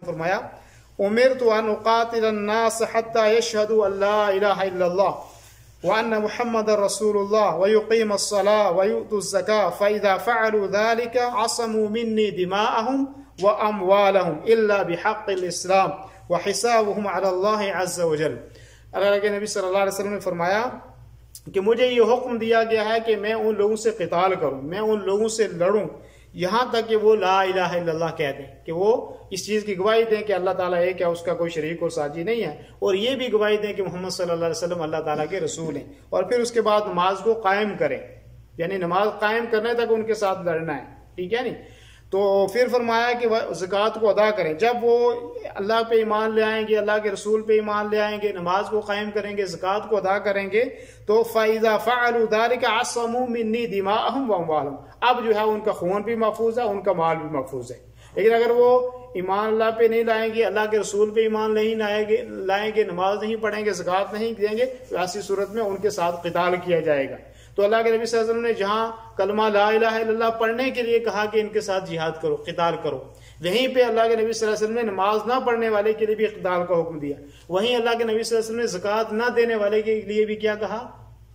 فرمایا اُمِرْتُ أَنْ أُقَاتِلَ النَّاسَ حَتَّى يَشْهَدُوا أَنْ لَا إِلَهَ إِلَّا اللَّهُ وَأَنَّ مُحَمَّدًا رَسُولُ اللَّهِ وَيُقِيمَ الصَّلَاةَ وَيُؤْتُوا الزَّكَاةَ فَإِذَا فَعَلُوا ذَلِكَ عَصَمُوا مِنِّي دِمَاءَهُمْ وَأَمْوَالَهُمْ إِلَّا بِحَقِّ الْإِسْلَامِ وَحِسَابُهُمْ عَلَى اللَّهِ عَزَّ وَجَلَّ۔ اللہ کے نبی صلی اللہ علیہ وسلم نے فرمایا کہ مجھے یہ حکم دیا گیا ہے کہ میں ان لوگوں سے قتال کروں، میں ان لوگوں سے لڑوں یہاں تک کہ وہ لا الہ الا اللہ کہہ دیں، کہ وہ اس چیز کی گواہی دیں کہ اللہ تعالیٰ ایک ہے، اس کا کوئی شریک اور ساجی نہیں ہے، اور یہ بھی گواہی دیں کہ محمد صلی اللہ علیہ وسلم اللہ تعالیٰ کے رسول ہیں، اور پھر اس کے بعد نماز کو قائم کریں، یعنی نماز قائم کرنے تک ان کے ساتھ لڑنا ہے، ٹھیک ہے نہیں۔ تو پھر فرمایا کہ وہ زکوٰۃ کو ادا کریں، جب وہ اللہ پہ ایمان لے آئیں گے، اللہ کے رسول پہ ایمان لے آئیں گے، نماز کو قائم کریں گے، زکوٰۃ کو ادا کریں گے، تو فَإِذَا فَعَلُوا ذَلِكَ عَصَمُوا مِنِّي دِمَاءَهُمْ وَأَمْوَالَهُمْ، اب جو ہے ان کا خون بھی محفوظ ہے، ان کا مال بھی محفوظ ہے۔ لیکن اگر وہ ایمان اللہ پہ نہیں لائیں گے، اللہ کے رسول پہ ایمان نہیں لائیں گے، نماز نہیں پڑھیں گے، زکوٰۃ نہیں دیں گے، تو ایسی صورت میں ان کے ساتھ قتال کیا جائے گا۔ تو اللہ کے نبی صلی اللہ علیہ وسلم نے جہاں کلمہ لا الہ الا اللہ پڑھنے کے لیے کہا کہ ان کے ساتھ جہاد کرو، قتال کرو، وہیں پہ اللہ کے نبی صلی اللہ علیہ وسلم نے نماز نہ پڑھنے والے کے لیے بھی قتال کا حکم دیا، وہیں اللہ کے نبی صلی اللہ علیہ وسلم نے زکوٰۃ نہ دینے والے کے لیے بھی کیا کہا؟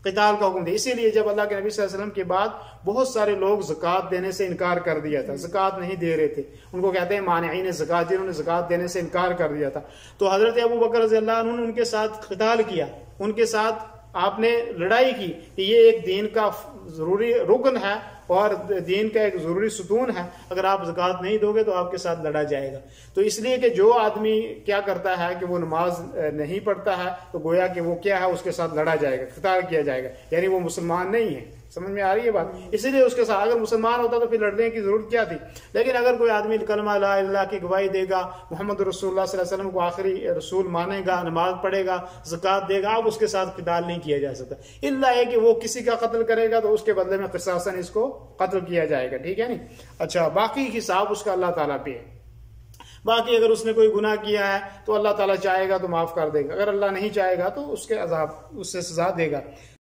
قتال کا حکم دیا۔ اسی لیے جب اللہ کے نبی صلی اللہ علیہ وسلم کے بعد بہت سارے لوگ زکوٰۃ دینے سے انکار کر دیا تھا، زکوٰۃ نہیں دے رہے تھے، ان کو کہتے ہیں مانعین زکوٰۃ، جنہوں نے زکوٰۃ دینے سے انکار کر دیا تھا، تو حضرت ابو بکر رضی اللہ عنہ نے ان کے ساتھ قتال کیا، ان کے ساتھ آپ نے لڑائی کی کہ یہ ایک دین کا ضروری رکن ہے اور دین کا ایک ضروری ستون ہے، اگر آپ زکوٰۃ نہیں دو گے تو آپ کے ساتھ لڑا جائے گا۔ تو اس لیے کہ جو آدمی کیا کرتا ہے کہ وہ نماز نہیں پڑھتا ہے تو گویا کہ وہ کیا ہے، اس کے ساتھ لڑا جائے گا، قتال کیا جائے گا، یعنی وہ مسلمان نہیں ہے۔ سمجھ میں آ رہی ہے بات؟ اسی لیے اس کے ساتھ اگر مسلمان ہوتا تو پھر لڑنے کی ضرورت کیا تھی؟ لیکن اگر کوئی آدمی کلمہ لا الہ الا اللہ کی گواہی دے گا، محمد رسول اللہ صلی اللہ علیہ وسلم کو آخری رسول مانے گا، نماز پڑھے گا، زکوٰۃ دے گا، اب اس کے ساتھ قتال نہیں کیا جا سکتا، الا ہے کہ وہ کسی کا قتل کرے گا تو اس کے بدلے میں قصاصاً اس کو قتل کیا جائے گا، ٹھیک ہے نہیں۔ اچھا، باقی حساب اس کا اللہ تعالیٰ پہ ہے۔ باقی اگر اس نے کوئی گناہ کیا ہے تو اللہ تعالیٰ چاہے گا تو معاف کر دے گا، اگر اللہ نہیں چاہے گا تو اس کے عذاب، اس سے سزا دے گا۔